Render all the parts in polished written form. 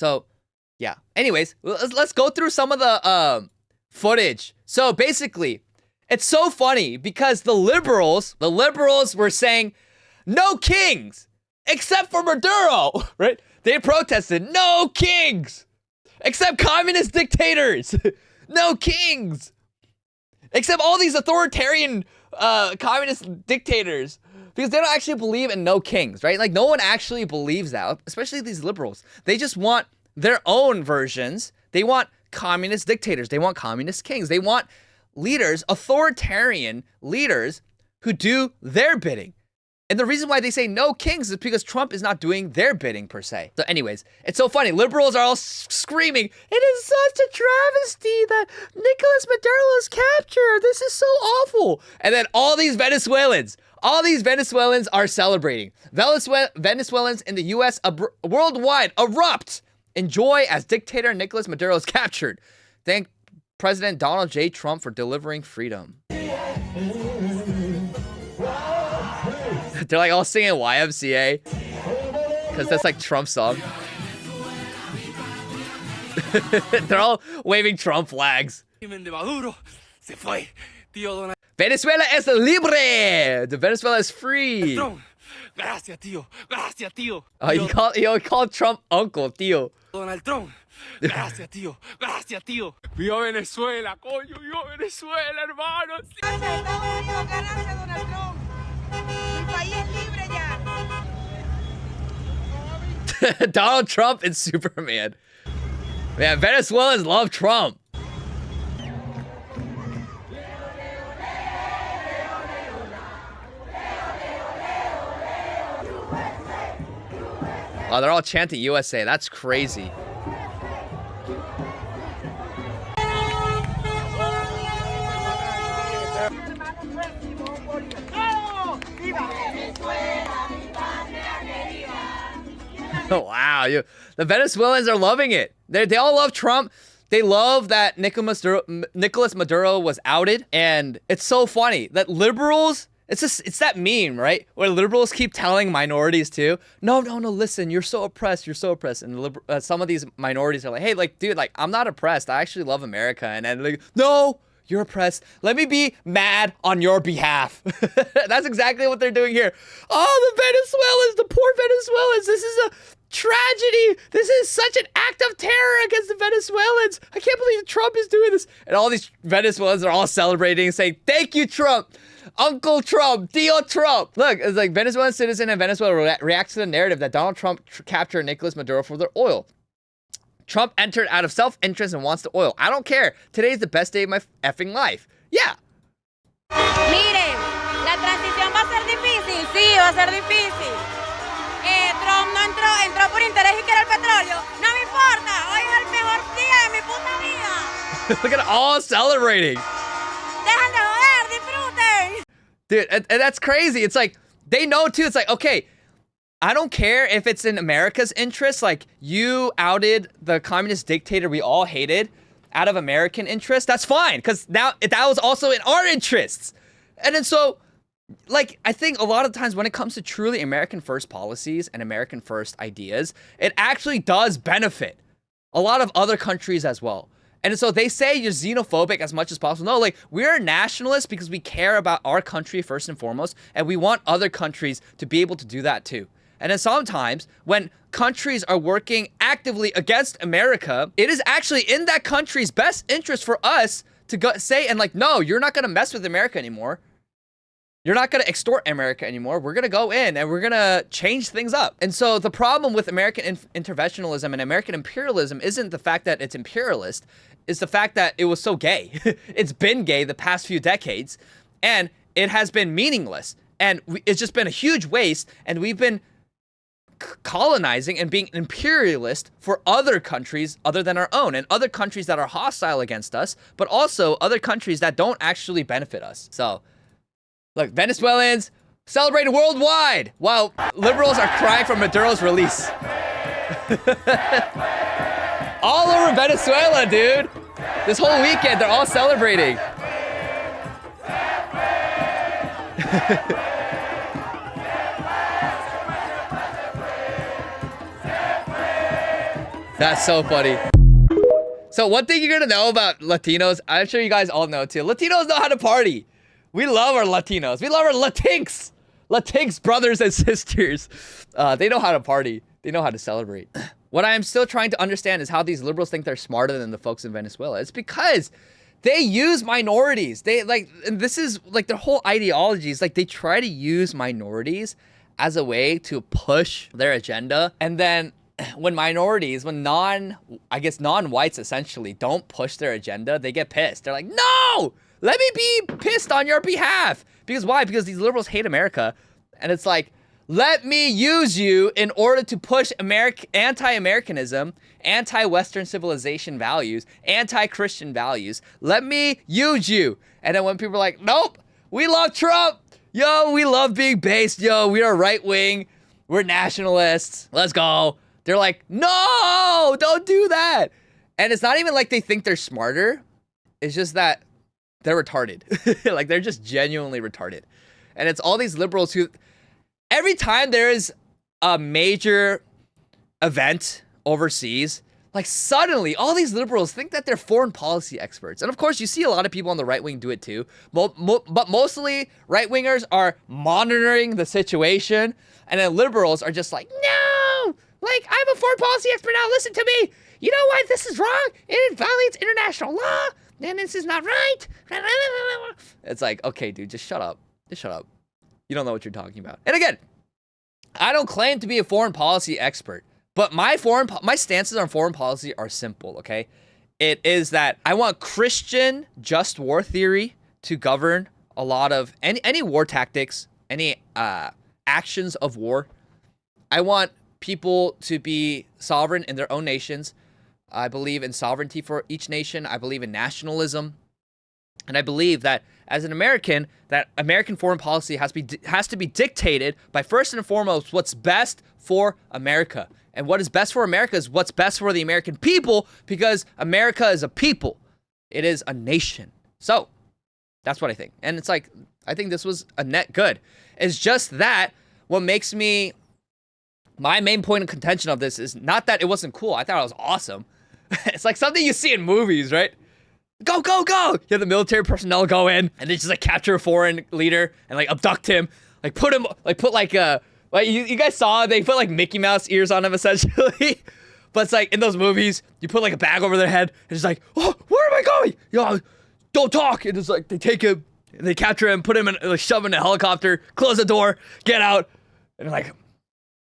So, yeah. Anyways, let's go through some of the footage. So basically, it's so funny because the liberals were saying no kings except for Maduro, right? They protested no kings except communist dictators, no kings except all these authoritarian communist dictators, because they don't actually believe in no kings, right? Like, no one actually believes that, especially these liberals. They just want their own versions. They want communist dictators. They want communist kings. They want leaders, authoritarian leaders who do their bidding. And the reason why they say no kings is because Trump is not doing their bidding, per se. So anyways, it's so funny. Liberals are all screaming, it is such a travesty that Nicolas Maduro is captured. This is so awful. And then all these Venezuelans are celebrating. Venezuelans in the U.S. Worldwide erupt in joy as dictator Nicolas Maduro is captured. Thank President Donald J. Trump for delivering freedom. They're like all singing YMCA because that's like Trump's song. They're all waving Trump flags. Venezuela es libre. The Venezuela is free. Gracias, tío. Gracias, tío. Oh, he called Trump Uncle, tío. Donald Trump. Gracias, tío. Gracias, tío. Viva Venezuela, coño. Viva Venezuela, hermanos. Estados Unidos, gracias, Donald Trump. Mi país es libre ya. Donald Trump and Superman. Man, Venezuelans love Trump. Oh, they're all chanting USA. That's crazy. Wow, the Venezuelans are loving it. They all love Trump. They love that Nicolas Maduro was outed, and it's so funny that liberals. It's that meme, right? Where liberals keep telling minorities too, no, listen, you're so oppressed, and some of these minorities are like, hey, like, dude, like, I'm not oppressed. I actually love America, and then like, no, you're oppressed. Let me be mad on your behalf. That's exactly what they're doing here. Oh, the Venezuelans, the poor Venezuelans. This is a tragedy. This is such an act of terror against the Venezuelans. I can't believe Trump is doing this. And all these Venezuelans are all celebrating and saying, thank you, Trump. Uncle Trump, Tío Trump. Look, it's like Venezuelan citizen in Venezuela reacts to the narrative that Donald Trump captured Nicolas Maduro for their oil. Trump entered out of self-interest and wants the oil. I don't care. Today is the best day of my effing life. Yeah. Miren, la transición va a ser difícil. Sí, va a ser difícil. Trump no entró por interés y quiere el petróleo. No me importa. Hoy es el mejor día de mi puta vida. Look at all celebrating. Dejan de joder, disfruten. Dude, and that's crazy. It's like, they know too. It's like, okay, I don't care if it's in America's interest. Like, you outed the communist dictator we all hated out of American interest. That's fine, because now that was also in our interests. And then so, like, I think a lot of times when it comes to truly American first policies and American first ideas, it actually does benefit a lot of other countries as well. And so they say you're xenophobic as much as possible. No, like, we're nationalists because we care about our country first and foremost, and we want other countries to be able to do that too. And then sometimes when countries are working actively against America, it is actually in that country's best interest for us to go say, and like, no, you're not going to mess with America anymore. You're not going to extort America anymore. We're going to go in and we're going to change things up. And so the problem with American interventionism and American imperialism isn't the fact that it's imperialist. It's the fact that it was so gay. It's been gay the past few decades, and it has been meaningless. And it's just been a huge waste. And we've been colonizing and being imperialist for other countries other than our own, and other countries that are hostile against us, but also other countries that don't actually benefit us. So, look, Venezuelans celebrated worldwide while liberals are crying for Maduro's release. All over Venezuela, dude. This whole weekend, they're all celebrating. That's so funny. So one thing you're gonna know about Latinos, I'm sure you guys all know too. Latinos know how to party. We love our Latinos. We love our Latinx. Latinx brothers and sisters. They know how to party. They know how to celebrate. What I am still trying to understand is how these liberals think they're smarter than the folks in Venezuela. It's because they use minorities. They and this is like their whole ideology is like they try to use minorities as a way to push their agenda. And then when minorities, when non-whites essentially don't push their agenda, they get pissed. They're like, no, let me be pissed on your behalf. Because why? Because these liberals hate America. And it's like, let me use you in order to push anti-Americanism, anti-Western civilization values, anti-Christian values. Let me use you. And then when people are like, nope, we love Trump. Yo, we love being based. Yo, we are right-wing. We're nationalists. Let's go. They're like, no, don't do that. And it's not even like they think they're smarter. It's just that they're retarded. Like, they're just genuinely retarded. And it's all these liberals who, every time there is a major event overseas, like suddenly all these liberals think that they're foreign policy experts. And of course, you see a lot of people on the right wing do it too. But mostly right wingers are monitoring the situation. And then liberals are just like, no, like I'm a foreign policy expert now. Listen to me. You know why this is wrong? It violates international law. And this is not right. It's like, okay, dude, just shut up. Just shut up. You don't know what you're talking about. And again, I don't claim to be a foreign policy expert, but my stances on foreign policy are simple, okay? It is that I want Christian just war theory to govern a lot of any war tactics, any actions of war. I want people to be sovereign in their own nations. I believe in sovereignty for each nation. I believe in nationalism. And I believe that as an American, that American foreign policy has to be dictated by, first and foremost, what's best for America. And what is best for America is what's best for the American people, because America is a people. It is a nation. So that's what I think. And it's like, I think this was a net good. It's just that what makes me, my main point of contention of this is not that it wasn't cool. I thought it was awesome. It's like something you see in movies, right? Go, go, go! You have the military personnel go in and they just like capture a foreign leader and like abduct him, like put you guys saw they put like Mickey Mouse ears on him essentially. But it's like in those movies, you put like a bag over their head and it's like, oh, where am I going? Yo, don't talk. And it's like they take him and they capture him, put him in, like shove him in a helicopter, close the door, get out, and like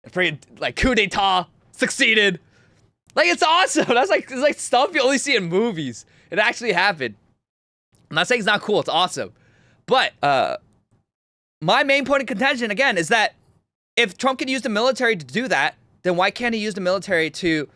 freaking like coup d'etat succeeded. Like, it's awesome. It's like stuff you only see in movies. It actually happened. I'm not saying it's not cool. It's awesome. But my main point of contention, again, is that if Trump can use the military to do that, then why can't he use the military to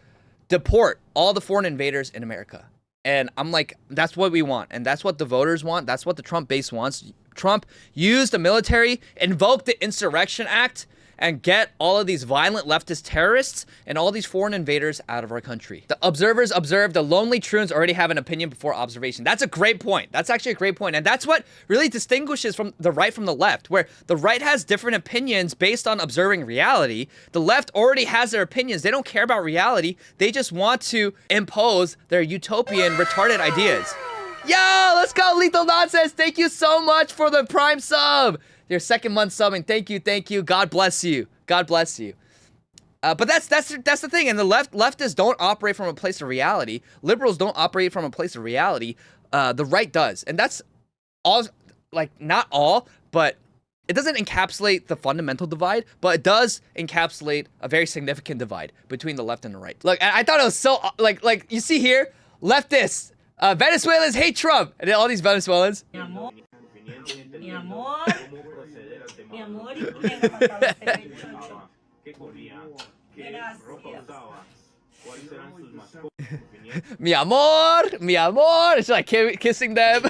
deport all the foreign invaders in America? And I'm like, that's what we want. And that's what the voters want. That's what the Trump base wants. Trump used the military, invoked the Insurrection Act, and get all of these violent leftist terrorists and all these foreign invaders out of our country. The observers observe the lonely truants already have an opinion before observation. That's a great point. That's actually a great point. And that's what really distinguishes from the right from the left, where the right has different opinions based on observing reality. The left already has their opinions. They don't care about reality. They just want to impose their utopian, retarded ideas. Yo, let's go, Lethal Nonsense. Thank you so much for the Prime sub. Your second month subbing. Thank you. God bless you. God bless you. But that's the thing. And the leftists don't operate from a place of reality. Liberals don't operate from a place of reality. The right does. And that's all, like, not all, but it doesn't encapsulate the fundamental divide, but it does encapsulate a very significant divide between the left and the right. Look, I thought it was so, like you see here, leftists, Venezuelans hate Trump. And then all these Venezuelans. Mi amor, venga para acá, Mi amor. It's like kissing them.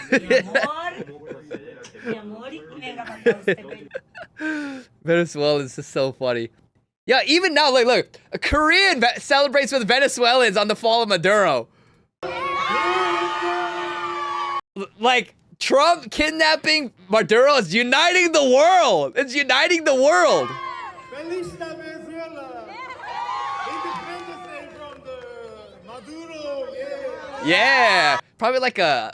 Venezuelans is so funny. Yeah, even now, look, a Korean celebrates with Venezuelans on the fall of Maduro. Like, Trump kidnapping Maduro is uniting the world. It's uniting the world. Feliz Venezuela! Independence Day from the Yeah, probably like a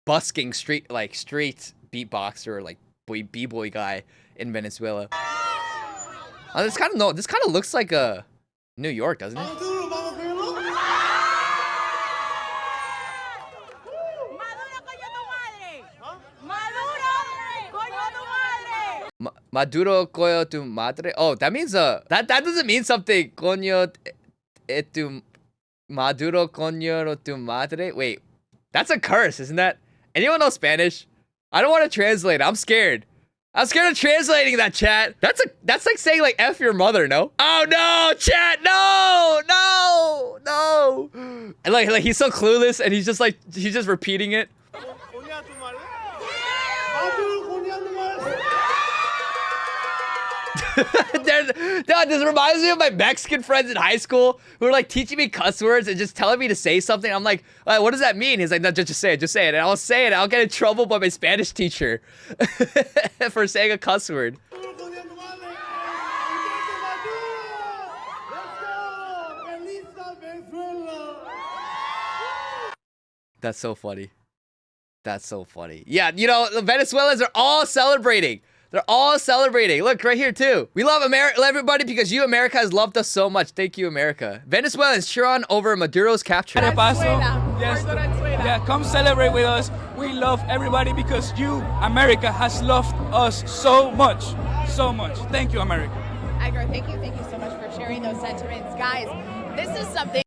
busking street beatboxer or like b-boy guy in Venezuela. This kind of looks like a New York, doesn't it? Maduro coño tu madre. Oh, that means that doesn't mean something. Coño tu Maduro coño tu madre. Wait, that's a curse, isn't that? Anyone know Spanish? I don't want to translate. I'm scared. I'm scared of translating that, chat. That's like saying like F your mother, no? Oh no, chat, no. And like he's so clueless and he's just repeating it. This reminds me of my Mexican friends in high school who were like teaching me cuss words and just telling me to say something. I'm like, what does that mean? He's like, no, just say it. And I'll say it. I'll get in trouble by my Spanish teacher for saying a cuss word. That's so funny. That's so funny. Yeah, you know, the Venezuelans are all celebrating. They're all celebrating. Look, right here, too. We love everybody because you, America, has loved us so much. Thank you, America. Venezuelans cheer on over Maduro's capture. Yes. Yeah, come celebrate with us. We love everybody because you, America, has loved us so much. So much. Thank you, America. Edgar, thank you so much for sharing those sentiments. Guys, this is something...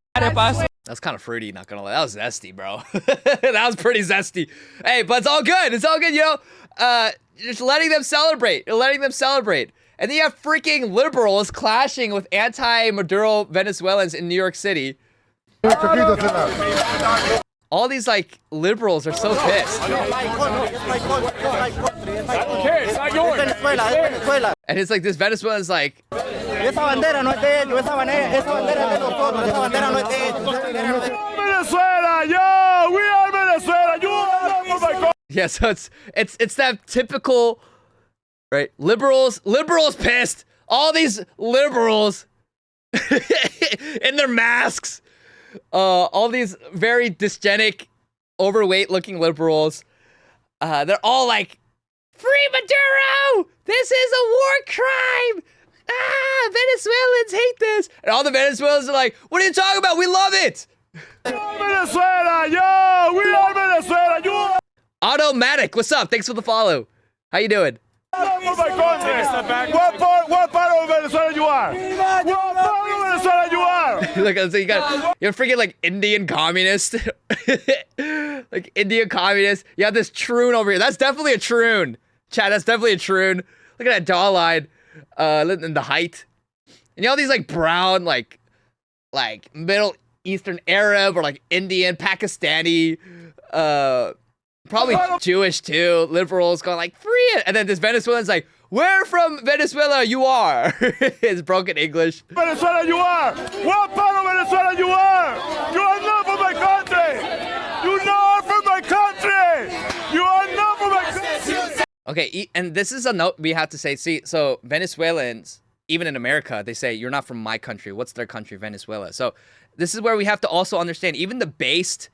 That's kind of fruity, not gonna lie. That was zesty, bro. That was pretty zesty. Hey, but it's all good. It's all good, you know? Just letting them celebrate. You're letting them celebrate. And then you have freaking liberals clashing with anti-Maduro Venezuelans in New York City. All these, like, liberals are so pissed. And it's like this Venezuelan's like... Venezuela, yo! We are Venezuela! You are for my country! Yeah, so it's that typical, right? Liberals pissed. All these liberals in their masks. All these very dysgenic, overweight-looking liberals. They're all like, "Free Maduro! This is a war crime! Ah, Venezuelans hate this!" And all the Venezuelans are like, "What are you talking about? We love it!" Venezuela, yo! We are Venezuela! You are... Automatic, what's up? Thanks for the follow. How you doing? For my country. What part of Venezuela you are? What part of Venezuela you are? Look, so you're freaking like Indian communist. Like Indian communist. You have this troon over here. That's definitely a troon. Chat, that's definitely a troon. Look at that jawline. And the height. And you know these like brown, like Middle Eastern Arab or like Indian, Pakistani, probably Jewish too, liberals going like, free it. And then this Venezuelan's like, where from Venezuela you are? It's broken English. Venezuela you are. What part of Venezuela you are? You are not from my country. You not from my country. You are not from my country. Okay, and this is a note we have to say. See, so Venezuelans, even in America, they say, you're not from my country. What's their country? Venezuela. So this is where we have to also understand, even the based,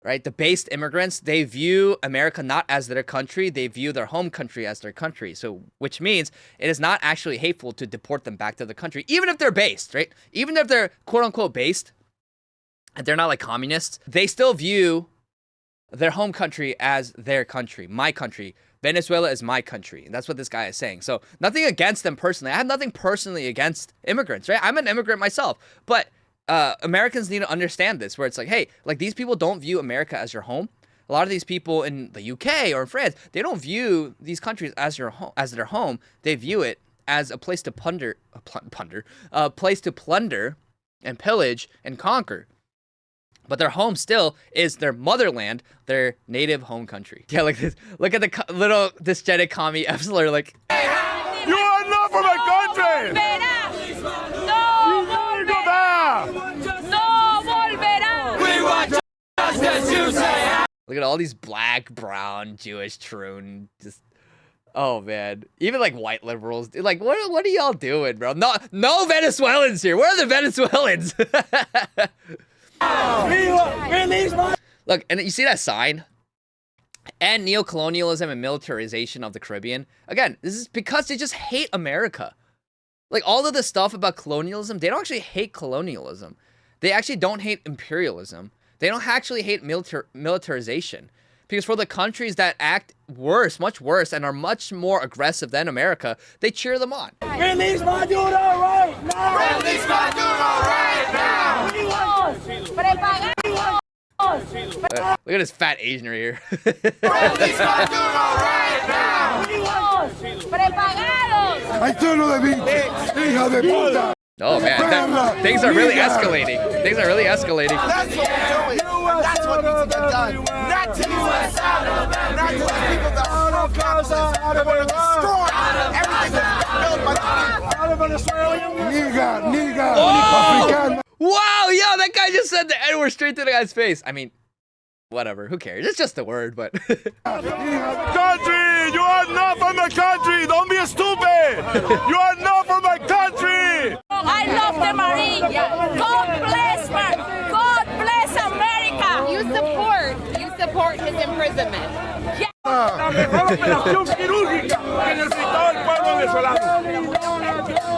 right? The based immigrants, they view America not as their country. They view their home country as their country. So, which means it is not actually hateful to deport them back to the country, even if they're based, right? Even if they're quote unquote based, and they're not like communists, they still view their home country as their country, my country. Venezuela is my country. And that's what this guy is saying. So nothing against them personally. I have nothing personally against immigrants, right? I'm an immigrant myself. But Americans need to understand this, where it's like, hey, like these people don't view America as your home. A lot of these people in the UK or in France, they don't view these countries as your home, as their home. They view it as a place to plunder and pillage and conquer. But their home still is their motherland, their native home country. Yeah, like this. Look at the little dysgenic commie Epsiler, like. You are not from my country. Look at all these black, brown, Jewish, troon, just. Oh man, even like white liberals, like what are y'all doing, bro? No Venezuelans here. Where are the Venezuelans? Look, and you see that sign? And neocolonialism and militarization of the Caribbean. Again, this is because they just hate America. Like, all of the stuff about colonialism, they don't actually hate colonialism. They actually don't hate imperialism. They don't actually hate militarization. Because for the countries that act worse, much worse, and are much more aggressive than America, they cheer them on. Release Maduro right now! Release Maduro right now! Look at this fat Asian right here. Release Maduro right now! ¡Ay, solo de bicho! ¡Hija de puta! Oh man, things are really escalating. Things are really escalating. That's what we're doing. That's what needs to get done. Not to the US, not to the people that are pro-capitalists that want to destroy everything that's built by the people. Nigga, Oh! Wow, yo, that guy just said the N-word straight to the guy's face. I mean, whatever, who cares? It's just a word, but... Country, you are not from my country. Don't be stupid. You are not from my country. I love the Marine. God bless America. You support his imprisonment. La mejor operación quirúrgica que necesitaba el pueblo venezolano.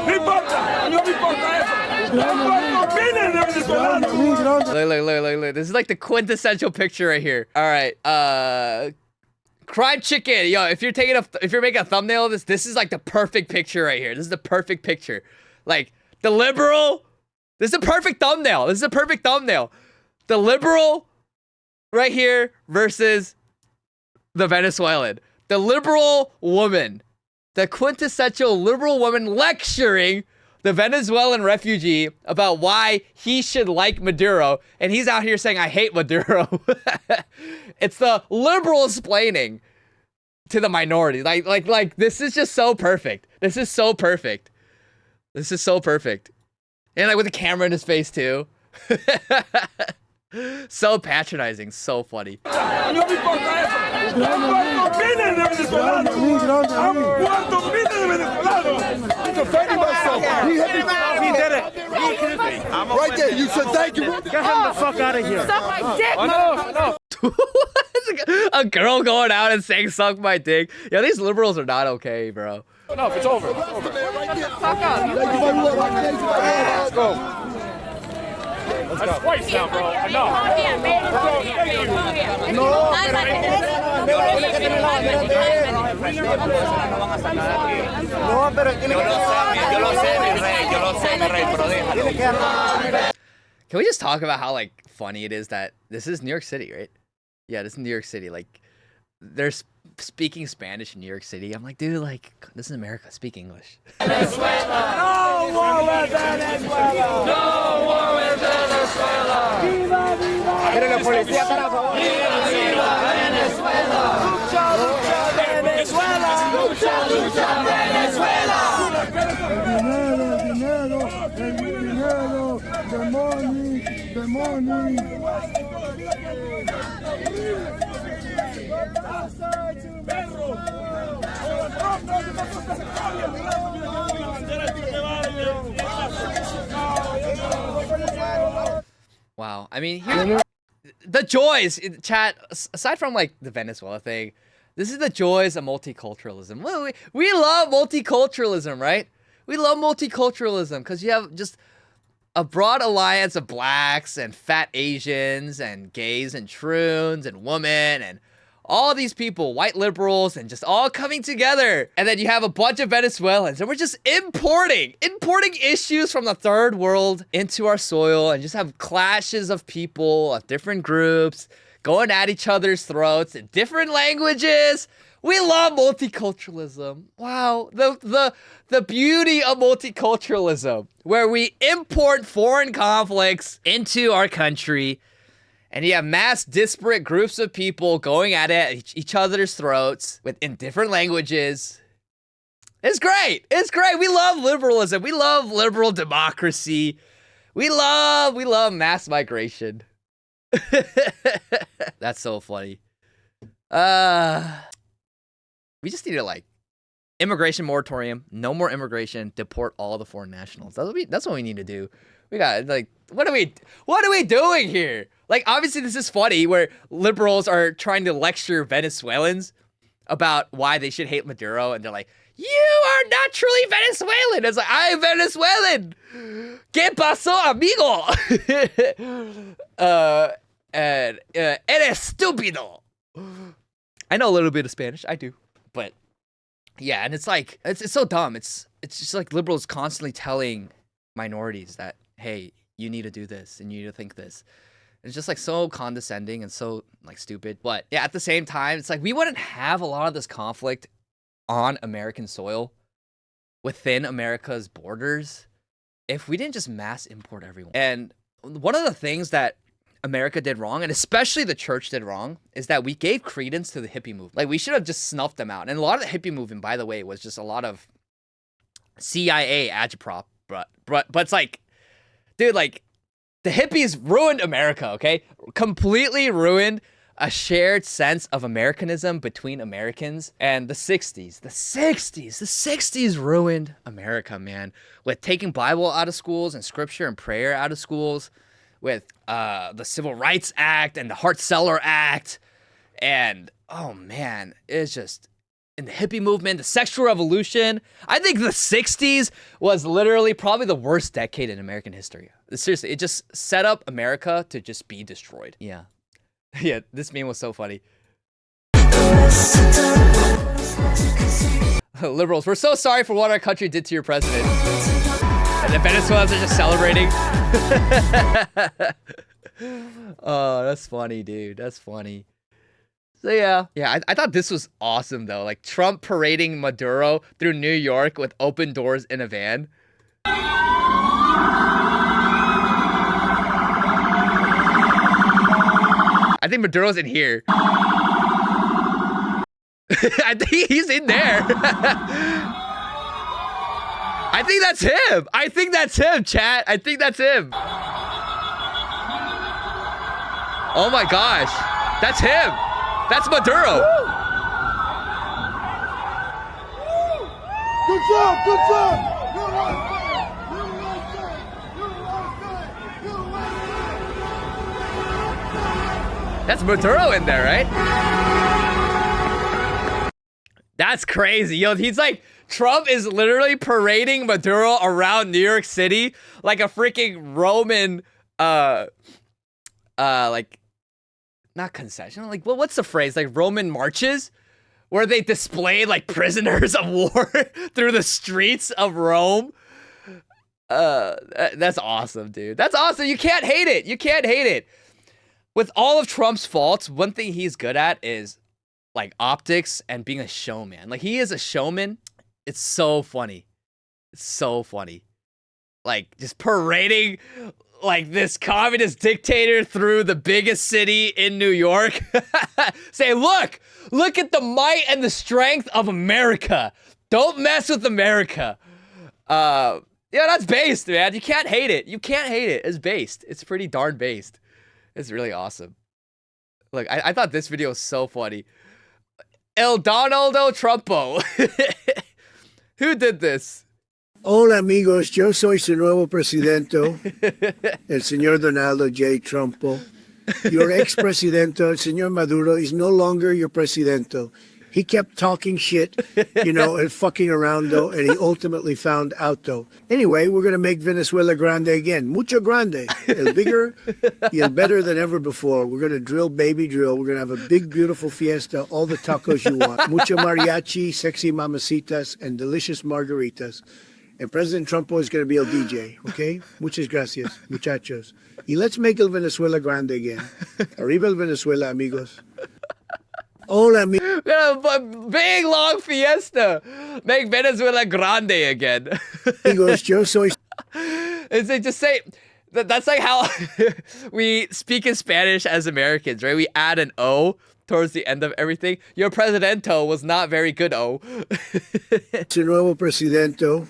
No importa, no me importa eso. Look. This is like the quintessential picture right here. All right, crime chicken. Yo, if you're making a thumbnail of this, this is like the perfect picture right here. This is the perfect picture. Like, the liberal, this is a perfect thumbnail. This is a perfect thumbnail. The liberal right here versus the Venezuelan. The liberal woman. The quintessential liberal woman lecturing the Venezuelan refugee about why he should like Maduro, and he's out here saying, I hate Maduro. It's the liberal explaining to the minority. Like, this is just so perfect. This is so perfect. This is so perfect. And like with the camera in his face too. So patronizing, so funny. Right there, you said thank you. Get him the fuck out of here. Suck my dick, no. A girl going out and saying suck my dick. Yeah, these liberals are not okay, bro. No, it's over. It's over. fuck up. Let's go. That's twice now, bro. Can we just talk about how, like, funny it is that this is New York City, right? Yeah, this is New York City. Like, they're speaking Spanish in New York City. I'm like, dude, like, this is America. Speak English. Venezuela. No war with Venezuela. No war with Venezuela. Viva, viva. Pero la policía para favor. Viva, viva Venezuela. Lucha, lucha Venezuela. Lucha, lucha Venezuela. El dinero, the money, the money. Wow. I mean, the joys, chat, aside from, like, the Venezuela thing, this is the joys of multiculturalism. We love multiculturalism, right? We love multiculturalism because you have just a broad alliance of blacks and fat Asians and gays and troons and women and all these people, white liberals, and just all coming together. And then you have a bunch of Venezuelans, and we're just importing issues from the third world into our soil, and just have clashes of people of different groups going at each other's throats in different languages. We love multiculturalism. Wow, the beauty of multiculturalism, where we import foreign conflicts into our country, and you have mass disparate groups of people going at it at each other's throats in different languages. It's great. It's great. We love liberalism. We love liberal democracy. We love mass migration. That's so funny. We just need to, like, immigration moratorium, no more immigration, deport all the foreign nationals. That's what we need to do. We got, like, what are we doing here? like, obviously this is funny where liberals are trying to lecture Venezuelans about why they should hate Maduro, and they're like, you are not truly Venezuelan. It's like, I'm Venezuelan. ¿Qué pasó, amigo? Eres estúpido. I know a little bit of Spanish. I do. But yeah, and it's like, it's so dumb. It's just like liberals constantly telling minorities that, hey, you need to do this and you need to think this. It's just like so condescending and so like stupid. But yeah, at the same time, it's like we wouldn't have a lot of this conflict on American soil within America's borders if we didn't just mass import everyone. And one of the things that America did wrong, and especially the church did wrong, is that we gave credence to the hippie movement. Like, we should have just snuffed them out. And a lot of the hippie movement, by the way, was just a lot of CIA agitprop. But it's like, dude, like, the hippies ruined America, okay? Completely ruined a shared sense of Americanism between Americans. And the 60s ruined America, man. With taking Bible out of schools and scripture and prayer out of schools. With the Civil Rights Act and the Hart-Celler Act. And, oh man, it's just, in the hippie movement, the sexual revolution. I think the 60s was literally probably the worst decade in American history. Seriously, it just set up America to just be destroyed. Yeah. Yeah, this meme was so funny. Liberals, we're so sorry for what our country did to your president. And the Venezuelans are just celebrating. Oh, that's funny, dude. That's funny. So yeah, I thought this was awesome though. Like Trump parading Maduro through New York with open doors in a van. I think Maduro's in here. I think he's in there. I think that's him. I think that's him, chat. I think that's him. Oh my gosh. That's him. That's Maduro. Good job, good job. That's Maduro in there, right? That's crazy. Yo, he's like, Trump is literally parading Maduro around New York City like a freaking Roman, like, not concession, like, well, what's the phrase? Like Roman marches? Where they display like prisoners of war through the streets of Rome. That's awesome, dude. That's awesome. You can't hate it. You can't hate it. With all of Trump's faults, one thing he's good at is like optics and being a showman. Like he is a showman. It's so funny. It's so funny. Like just parading like this communist dictator through the biggest city in New York. Say, look at the might and the strength of America. Don't mess with America. Yeah, that's based, man. You can't hate it. You can't hate it. It's based. It's pretty darn based. It's really awesome. Look, I thought this video was so funny. El Donaldo Trumpo. Who did this? Hola amigos, yo soy su nuevo presidente, el señor Donaldo J. Trumpo. Your ex-presidente, el señor Maduro, is no longer your presidente. He kept talking shit, you know, and fucking around, though, and he ultimately found out, though. Anyway, we're going to make Venezuela grande again. Mucho grande. El bigger, el better than ever before. We're going to drill, baby, drill. We're going to have a big, beautiful fiesta, all the tacos you want. Mucho mariachi, sexy mamacitas, and delicious margaritas. And President Trump is going to be el DJ, okay? Muchas gracias, muchachos. Y let's make el Venezuela grande again. Arriba el Venezuela, amigos. Hola, We're gonna have a big, long fiesta. Make Venezuela grande again. amigos, yo soy... It's like, just say... That's like how we speak in Spanish as Americans, right? We add an O towards the end of everything. Your presidento was not very good, O. Su nuevo presidente,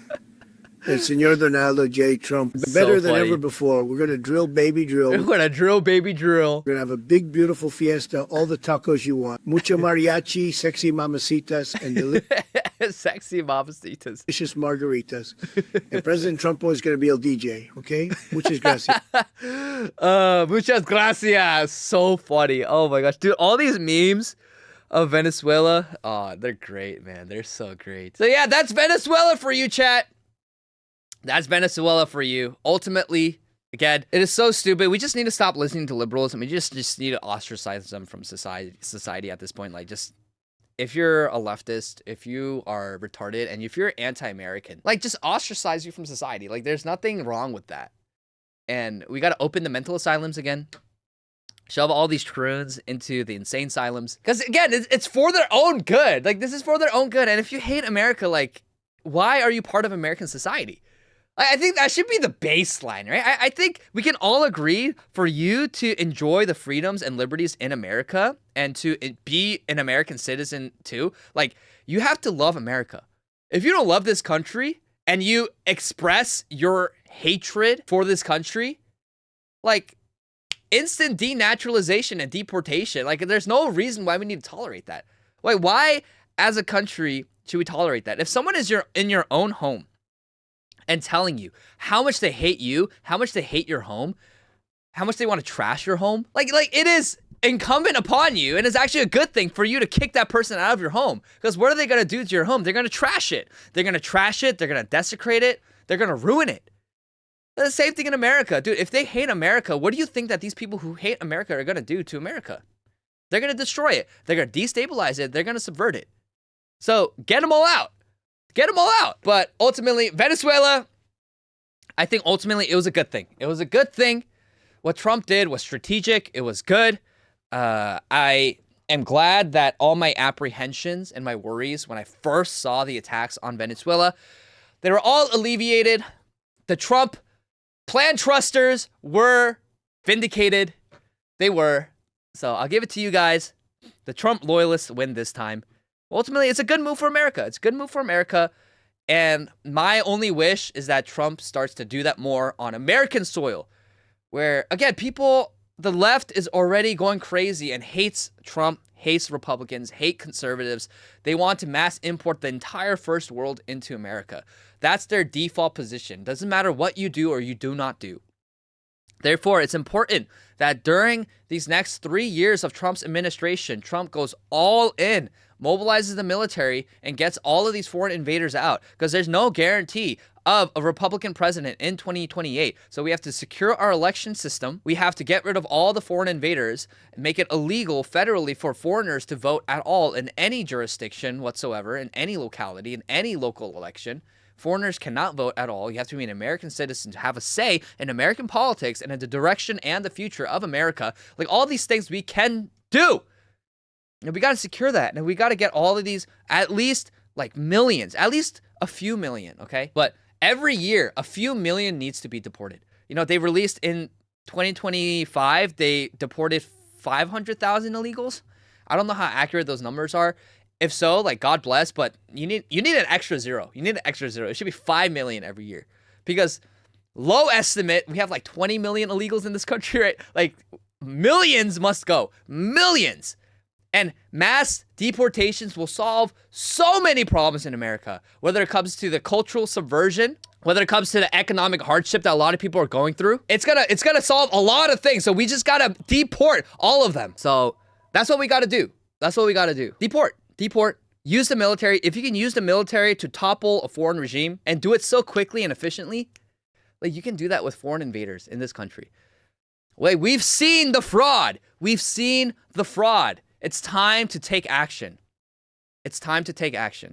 el señor Donaldo J. Trump. Better than ever before. We're going to drill, baby, drill. We're going to drill, baby, drill. We're going to have a big, beautiful fiesta, all the tacos you want. Mucho mariachi, sexy mamacitas, and delicious... Sexy mamacitas. delicious margaritas. And President Trump is going to be el DJ, okay? Muchas gracias. Muchas gracias. So funny. Oh my gosh. Dude, all these memes of Venezuela, oh, they're great, man. They're so great. So yeah, that's Venezuela for you, chat. That's Venezuela for you. Ultimately, again, it is so stupid. We just need to stop listening to liberals, and we just need to ostracize them from society at this point. Like, just, if you're a leftist, if you are retarded, and if you're anti-American, like, just ostracize you from society. Like, there's nothing wrong with that. And we got to open the mental asylums again. Shove all these troons into the insane asylums. Because, again, it's for their own good. Like, this is for their own good. And if you hate America, like, why are you part of American society? I think that should be the baseline, right? I think we can all agree for you to enjoy the freedoms and liberties in America and to be an American citizen too. Like, you have to love America. If you don't love this country and you express your hatred for this country, like, instant denaturalization and deportation. Like, there's no reason why we need to tolerate that. Like, why as a country should we tolerate that? If someone is in your own home and telling you how much they hate you, how much they hate your home, how much they want to trash your home, like it is incumbent upon you, and it's actually a good thing for you to kick that person out of your home. Because what are they going to do to your home? They're going to trash it. They're going to trash it. They're going to desecrate it. They're going to ruin it. The same thing in America. Dude, if they hate America, what do you think that these people who hate America are going to do to America? They're going to destroy it. They're going to destabilize it. They're going to subvert it. So get them all out. Get them all out. But ultimately, Venezuela, I think ultimately it was a good thing. It was a good thing. What Trump did was strategic. It was good. I am glad that all my apprehensions and my worries when I first saw the attacks on Venezuela, they were all alleviated. The Trump plan trusters were vindicated. They were. So I'll give it to you guys. The Trump loyalists win this time. Ultimately, it's a good move for America. It's a good move for America. And my only wish is that Trump starts to do that more on American soil. Where, again, people, the left is already going crazy and hates Trump, hates Republicans, hate conservatives. They want to mass import the entire first world into America. That's their default position. Doesn't matter what you do or you do not do. Therefore, it's important that during these next 3 years of Trump's administration, Trump goes all in, mobilizes the military, and gets all of these foreign invaders out, because there's no guarantee of a Republican president in 2028. So we have to secure our election system. We have to get rid of all the foreign invaders and make it illegal federally for foreigners to vote at all in any jurisdiction whatsoever, in any locality, in any local election. Foreigners cannot vote at all. You have to be an American citizen to have a say in American politics and in the direction and the future of America. Like, all these things we can do. And we got to secure that. And we got to get all of these, at least like millions, at least a few million, okay? But every year, a few million needs to be deported. You know, they released in 2025, they deported 500,000 illegals. I don't know how accurate those numbers are. If so, like, God bless, but you need an extra zero. You need an extra zero. It should be 5 million every year. Because low estimate, we have like 20 million illegals in this country, right? Like, millions must go. Millions. And mass deportations will solve so many problems in America, whether it comes to the cultural subversion, whether it comes to the economic hardship that a lot of people are going through. It's gonna solve a lot of things. So we just gotta deport all of them. So that's what we gotta do. That's what we gotta do. Deport. Use the military. If you can use the military to topple a foreign regime and do it so quickly and efficiently, like, you can do that with foreign invaders in this country. Wait, we've seen the fraud. We've seen the fraud. It's time to take action. It's time to take action.